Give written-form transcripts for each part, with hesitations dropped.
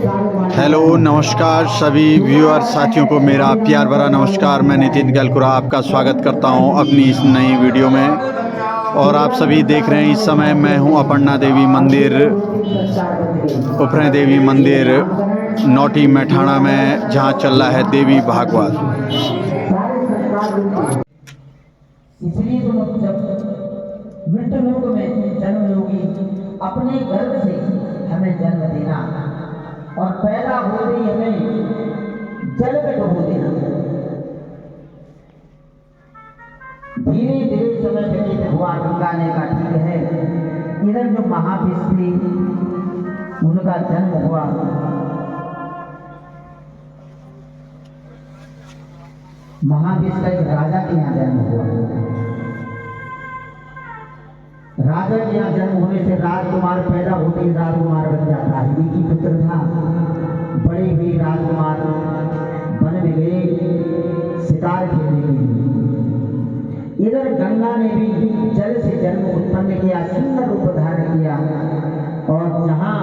Hello नमस्कार सभी viewer साथियों को मेरा प्यार भरा नमस्कार। मैं नितिन गलकुरा आपका स्वागत करता हूं अपनी इस नई वीडियो में। और आप सभी देख रहे हैं इस समय मैं हूं अपर्णा देवी मंदिर, उपरे देवी मंदिर नौटी मैठाणा में, जहां चल रहा है देवी भागवत। इसलिए तो जब मृत्यु लोक में जन्म लोगी अपने गर्भ से हमें जन्म देना और पैदा होते ही हमें जल में डुबो देना। धीरे धीरे समय व्यतीत हुआ, गंगा ने कहा ठीक है। इधर जो महाविष थे उनका जन्म हुआ। महाविष का एक राजा के यहाँ जन्म हुआ। राजा के यहाँ जन्म होने से राजकुमार पैदा होते ही राजकुमार बन जाता है। एक ही पुत्र था। बड़े हुए राजकुमार वन में गए शिकार खेलने के लिए। इधर गंगा ने भी जल से जन्म उत्पन्न किया, सुंदर रूप धारण किया। और जहाँ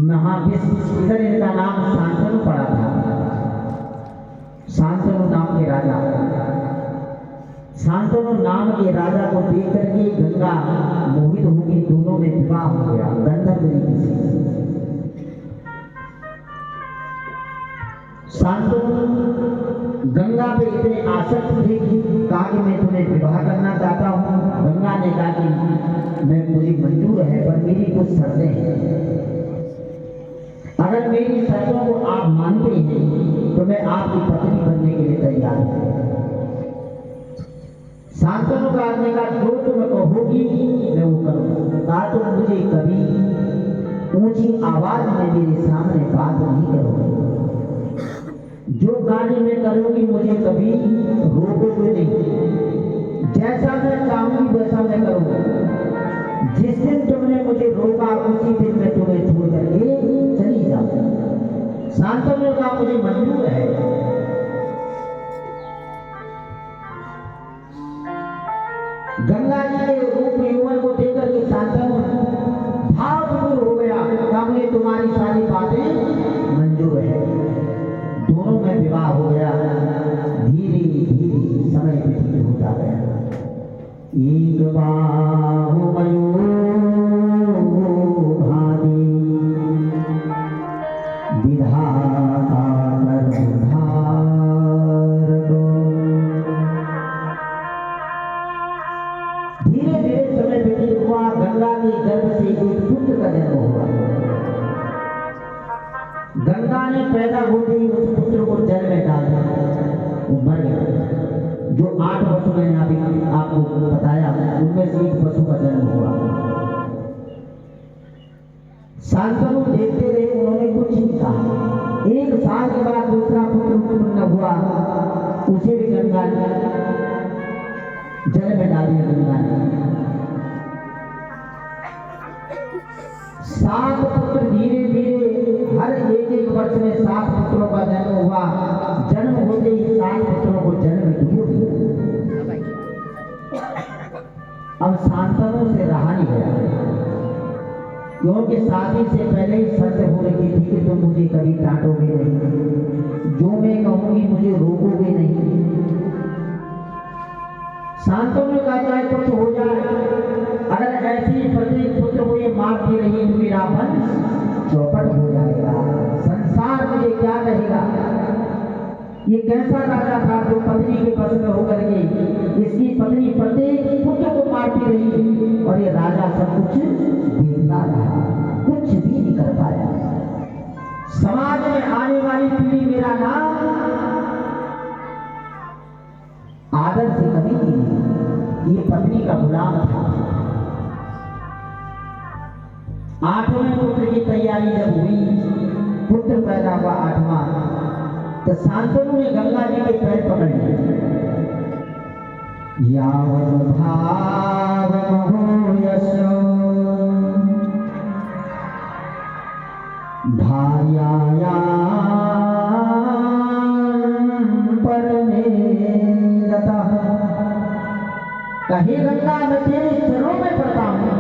महाविष, इधर इनका नाम शांतनु पड़ा था। शांतनु नाम के राजा, शांतनु नाम के राजा को देख करके गंगा मोहित होगी, दोनों में विवाह हो गया गंधर्व रीति से। शांतनु गंगा पे इतने आसक्त थे कि कहा कि मैं तुम्हें विवाह करना चाहता हूँ। गंगा ने कहा कि मैं मुझे मंजूर है, पर मेरी कुछ शर्तें हैं। अगर मेरी शर्तों को आप मानते हैं तो मैं आपकी पत्नी बनने के लिए तैयार हूँ। शांतनु का आदमी का जो तुम कहोगी मैं वो करूँगा। कहा तो मुझे कभी ऊंची आवाज में मेरे सामने बात नहीं करोगे, जो गाली में करोगी मुझे कभी रोकोगे नहीं। जैसा मैं चाहूंगी वैसा मैं करूँगा। जिस दिन तुमने मुझे रोका उसी दिन मैं तुम्हें छोड़ करके चली जाऊंगा। शांतनु का मुझे मंजूर है। गंगा जी के रूप यौवन को देखकर के शांतनु भावपूर्ण हो गया। कहा मुझे तुम्हारी सारी बातें मंजूर है। दोनों में विवाह हो गया। धीरे धीरे समय व्यतीत होता गया। एक बाहु भादी विधाता धीरे धीरे समय व्यतीत हुआ। गंगा के गर्भ से एक पुत्र का जन्म हुआ। गंगा ने पैदा होते ही उस पुत्र को जल में डाल दिया, वो मर गया। जो 8 पशु मैंने अभी आपको बताया उनमें से एक पशु का जन्म हुआ। शांतनु देखते रहे, उन्होंने कुछ नहीं कहा। 1 साल के बाद दूसरा पुत्र उत्पन्न हुआ, उसे भी गंगा ने जल में डाल दिया। गंगा ने 7 पुत्र, धीरे धीरे हर एक वर्ष में 7 पुत्रों का जन्म हुआ। जन्म होते ही 7 पुत्रों को जन्म डूब दिया। अब शांतनु से रहा नहीं गया, क्योंकि शादी से पहले ही शर्त हो रही थी कि तुम मुझे कभी डांटोगे नहीं, जो मैं कहूंगी मुझे रोकोगे नहीं। शांतनु का चाहे कुछ हो जाए, अगर ऐसी प्रत्येक पुत्र को ये मारती रही तो मेरा वंश चौपट हो जाएगा। संसार मुझे क्या कहेगा। ये कैसा राजा था जो पत्नी के बस में होकर के इसकी पत्नी प्रत्येक पुत्र को मारती रही और ये राजा सब कुछ देखता रहा, कुछ भी नहीं कर पाया। समाज में आने वाली पीढ़ी मेरा नाम आदर से कभी नहीं। ये पत्नी का गुलाम था। 8वें पुत्र की तैयारी जब हुई, पुत्र पैदा हुआ 8वां, तो शांतनु ने गंगा जी के पैर पकड़ लिए। यावत् भावमहो यशो भार्यायां परमे गतः। कहे गंगा मैं तेरे चरणों में पड़ता हूँ,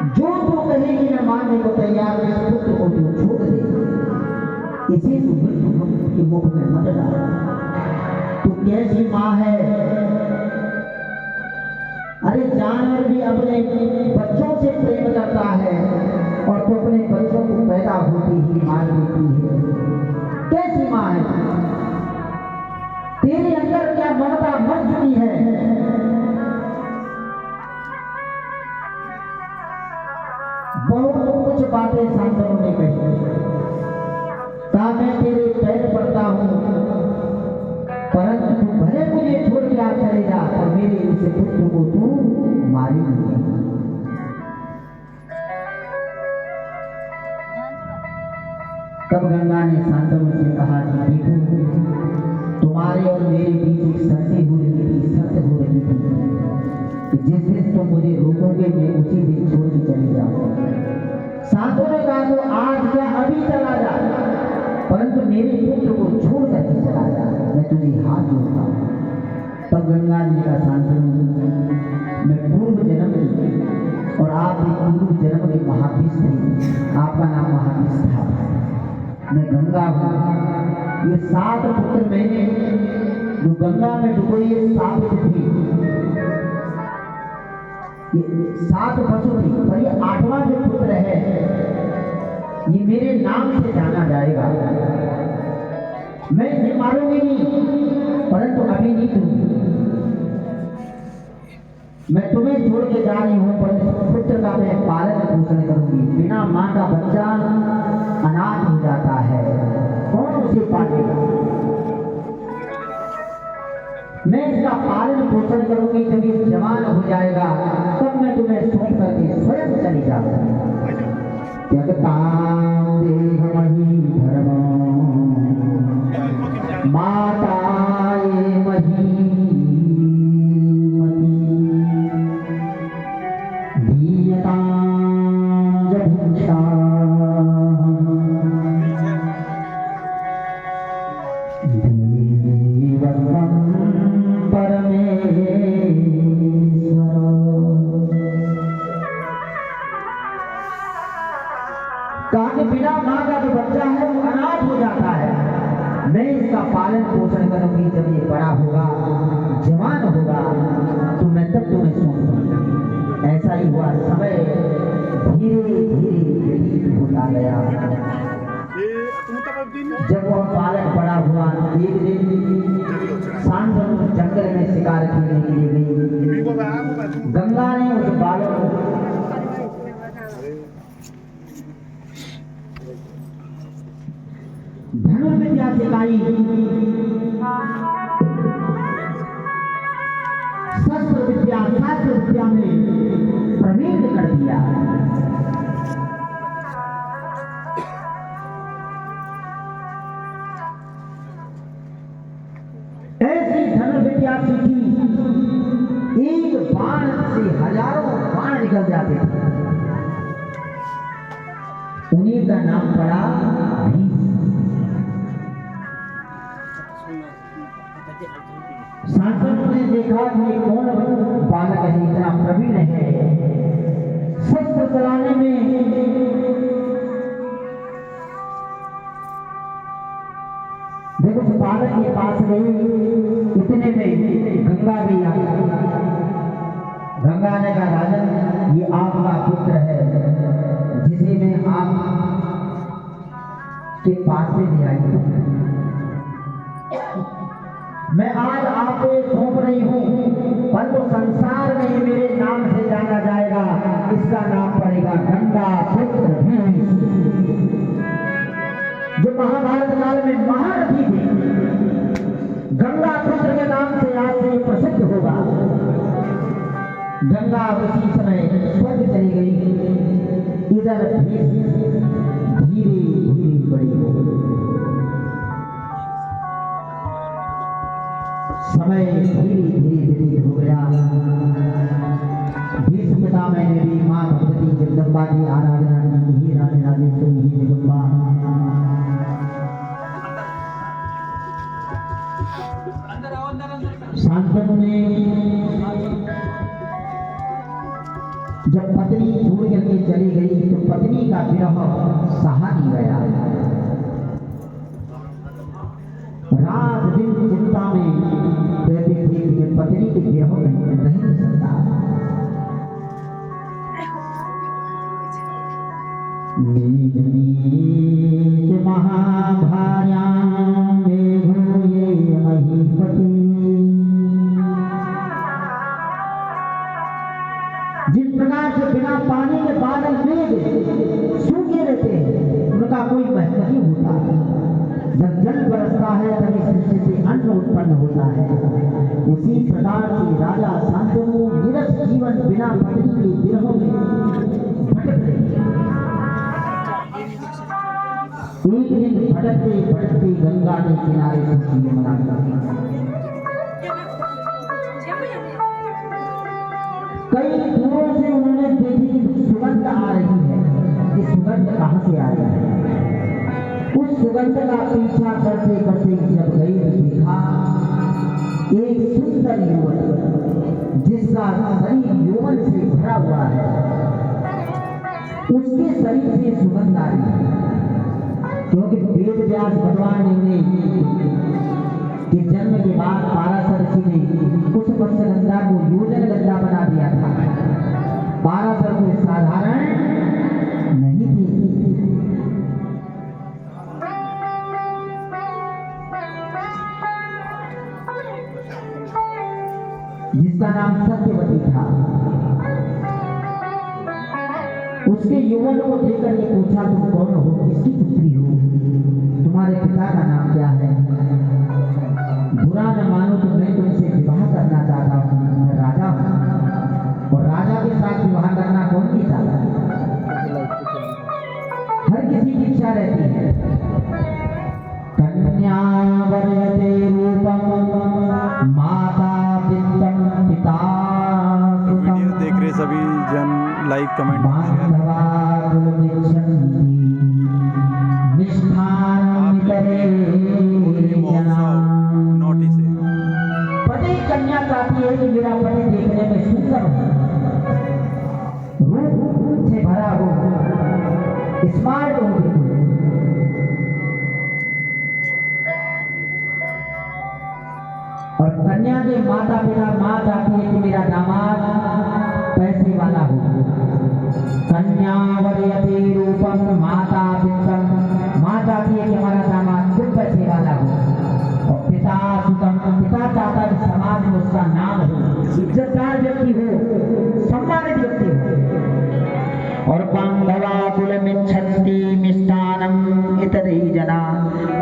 जो तू कहेगी मैं मानने को तैयार हूं, इस पुत्र को तू छोड़ दे, इसे तू मृत्यु के मुख में मत डाल। तू कैसी माँ है? अरे जानवर भी अपने बच्चों से प्रेम करता है और तू अपने बच्चों को पैदा होती ही मार देती है। कैसी माँ है? तेरे अंदर क्या ममता मर चुकी है? बहुत कुछ बातें शांतनु ने कही। कहा मैं तेरे पैर पड़ता हूं, परंतु तू भले मुझे छोड़ के आप चले जा, और मेरे इस पुत्र को तू मारी नहीं। तब गंगा ने शांतनु से कहा कि देखो, तुम्हारे और मेरे बीच एक शर्त हो रही थी कि जिस दिन तुम मुझे रोकोगे मैं उसी दिन छोड़ के चले जाऊंगा। शांतनु ने कहा तो आज क्या अभी चला जा, परंतु मेरे पुत्र को छोड़ करके चला जा, मैं तुझे हाथ जोड़ता हूं। तब गंगा जी का शांतनु, मैं पूर्व जन्म की और आप भी पूर्व जन्म के महाविष थे, आपका नाम महाविष था, मैं गंगा हूं। ये 7 पुत्र मैंने जो गंगा में डूबे ये साबित थी, ये 7 पशु थी, पर ये 8वां जो पुत्र है ये मेरे नाम से जाना जाएगा। मैं इसे मारूंगी नहीं, परंतु अभी नहीं दूंगी। मैं तुम्हें छोड़ के जा रही हूं, पर इस पुत्र का मैं पालन पोषण करूंगी। बिना मां का बच्चा अनाथ हो जाता है, कौन उसे पालेगा? मैं इसका पालन पोषण करूंगी, जब ये जवान हो जाएगा तब मैं तुम्हें सौंप करके स्वयं चली जाऊंगी। त्यक्तां देहमहि धर्मं माताये महीमती दीयतां जभुक्षाः देवं परमेश्वर। कहा कि बिना मां का जो बच्चा है वो अनाथ हो जाता है, मैं इसका पालन पोषण करूंगी। जब ये बड़ा होगा, जवान होगा, तो मैं तब तुम्हें सौंप दूंगी। ऐसा ही हुआ। समय धीरे धीरे व्यतीत होता गया। जब वह बालक बड़ा हुआ, एक दिन शांतनु जंगल में शिकार खेलने के लिए गई। गंगा ने उस बालक को धनुर्विद्या सिखाई, शस्त्र विद्या, शास्त्र विद्या में प्रवीण कर दिया। ऐसी धनुर्विद्या सीखी, एक बाण से हजारों बाण निकल जाते थे। उन्हीं का नाम पड़ा भीष्म। शांतनु ने देखा कि कौन बालक है, इतना प्रवीण है शस्त्र चलाने में। देखो उस बालक के पास गई, इतने में गंगा भी आ गई। गंगा ने कहा राजन, ये आपका पुत्र है जिसे मैं आप के पास से ले आई हूं। मैं आज आपको सौंप रही हूं, परंतु संसार में ही मेरे नाम से जाना जाएगा। इसका नाम पड़ेगा गंगा पुत्र भीष्म, जो महाभारत काल में महारथी थे। गंगा पुत्र के नाम से आज से प्रसिद्ध होगा। गंगा उसी समय स्वर्ग चली गई, इधर भीष्म धीरे धीरे बड़ी हो गई। समय धीरे धीरे व्यतीत हो गया। भीष्म पितामह ने भी मां भगवती जगदम्बा की आराधना की। हे राधे राजेश्वरी, हे जगदम्बा। शांतनु ने जब पत्नी छोड़ करके विरह सहा नहीं गया। रात दिन चिंता में रहते थे कि पत्नी के विरह में रह नहीं सकता। नीच नीच महाभार्यां मेघो ये महीपति। जिस प्रकार से बिना पानी के बादल मेघ सूखे रहते हैं, उनका कोई महत्व नहीं होता। जब जल बरसता है तभी सृष्टि से अन्न उत्पन्न होता है। उसी प्रकार से राजा शांतनु निरस जीवन बिना पत्नी के विरह में भटक रहे। एक दिन भटकते भटकते गंगा के किनारे पहुंची यमुना। कई दूरों से उन्होंने देखी कि सुगंध आ रही है, कि सुगंध कहां से आ रही है। उस सुगंध का पीछा करते करते जब गई देखा एक सुंदर युवक जिसका शरीर यौवन से भरा हुआ है, उसके शरीर से सुगंध आ रही है। क्योंकि वेद व्यास भगवान ने कि जन्म के बाद पाराशर ऋषि ने उस मत्स्यगंधा को योजन गंगा बना दिया था। पाराशर कोई साधारण नहीं थी। जिसका नाम सत्यवती था। उसके यौवन को देखकर ये पूछा, तुम कौन हो, किसकी पुत्री हो, तुम्हारे पिता का नाम क्या है। बुरा न मानो तो मैं तुमसे विवाह करना चाहता हूँ। मैं राजा हूँ और राजा के साथ विवाह करना कौन नहीं चाहता। हर किसी की इच्छा रहती है। कन्या वरयते रूपम माता वित्तम पिता सुतम। वीडियो देख रहे सभी जन लाइक कमेंट पति कन्या चाहती है कि मेरा पति देखने में सुंदर हो, रूप से भरा हो, स्मार्ट हो। और कन्या के माता पिता माँ चाहती है कि मेरा दामाद पैसे वाला हो। कन्या वरयते रूपम माता वित्तम। माँ चाहती है कि हमारा दामाद खुद पैसे वाला हो। और पिता सुतम, पिता चाहता है कि समाज में उसका नाम हो, इज्जतदार व्यक्ति हो, सम्मानित व्यक्ति हो। और बांधवा कुलमिच्छन्ति मिष्टान्नम इतरे जना।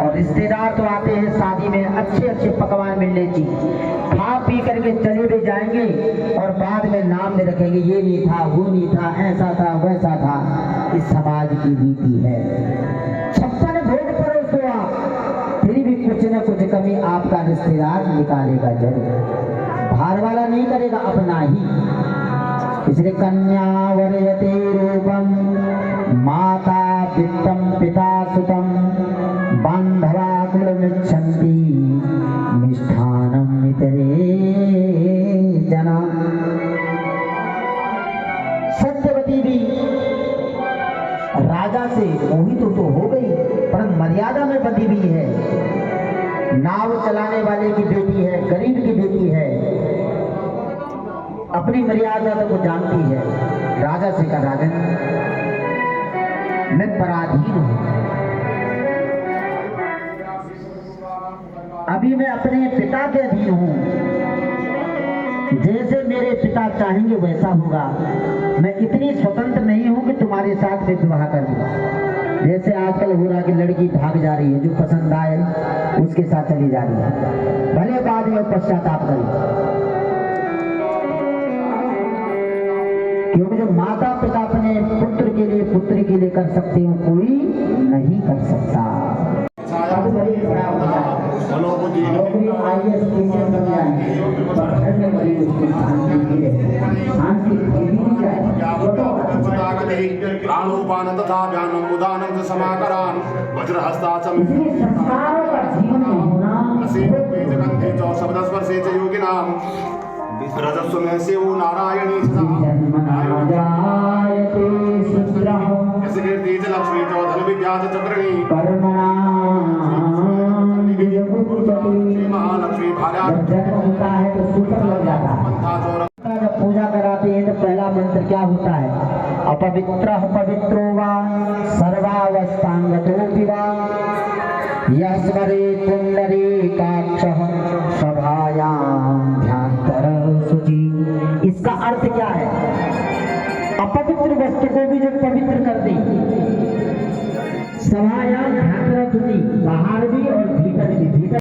और रिश्तेदार तो आते हैं शादी में, अच्छे अच्छे पकवान मिलने चाहिए, खा पी करके चले भी जाएंगे और बाद में नाम में रखेंगे ये नहीं था, वो नहीं था, ऐसा था, वैसा था। इस समाज की रीति है। 56 भोग परोसो आप, फिर भी कुछ न कुछ कमी आपका रिश्तेदार निकालेगा जरूर। बाहर वाला नहीं करेगा, अपना ही। इसलिए कन्या वरयते रूपम माता वित्तम पिता सुतम बांधवा कुलमिच्छन्ति मिष्ठान्नम इतरे जना। सत्यवती भी राजा से मोहित तो हो गई, पर मर्यादा में बंधी हुई है। नाव चलाने वाले की बेटी है, गरीब की बेटी है, अपनी मर्यादा तो वो जानती है। राजा से कहा, राजन मैं पराधीन हूं, अभी मैं अपने पिता के अधीन हूं। जैसे मेरे पिता चाहेंगे वैसा होगा। मैं इतनी स्वतंत्र नहीं हूं कि तुम्हारे साथ में विवाह कर दूं। जैसे आजकल हो रहा कि लड़की भाग जा रही है, जो पसंद आए उसके साथ चली जा रही है, भले बाद में पश्चाताप करें। क्योंकि जो माता पिता अपने पुत्र के लिए पुत्री के लिए कर सकते हो, कोई नहीं कर सकता। प्राणोपान तथा व्यानम उदानम समाकरान वज्रहस्ताचम गंधे च शब्दस्पर्शे च योगिनाम रजस्व में से वो नारायणी ऐसे कीर्ति जल महालक्ष्मी च धन विद्या च चक्रिणी कर्मणा श्री महालक्ष्मी भार्या जब जन्म होता है तो सूत्र लग जाता है। पंथा चोर जब पूजा कराते हैं तो पहला मंत्र क्या होता है? अपवित्र पवित्रो वा सर्वावस्थांगतोऽपि वा यः स्मरेत् पुण्डरीकाक्षः सभायां ध्यानतरः शुचि। इसका अर्थ क्या है? अपवित्र वस्तु को भी जब पवित्र कर दे, सभायां ध्यानतरः शुचि, बाहर भी और भीतर भी। भीतर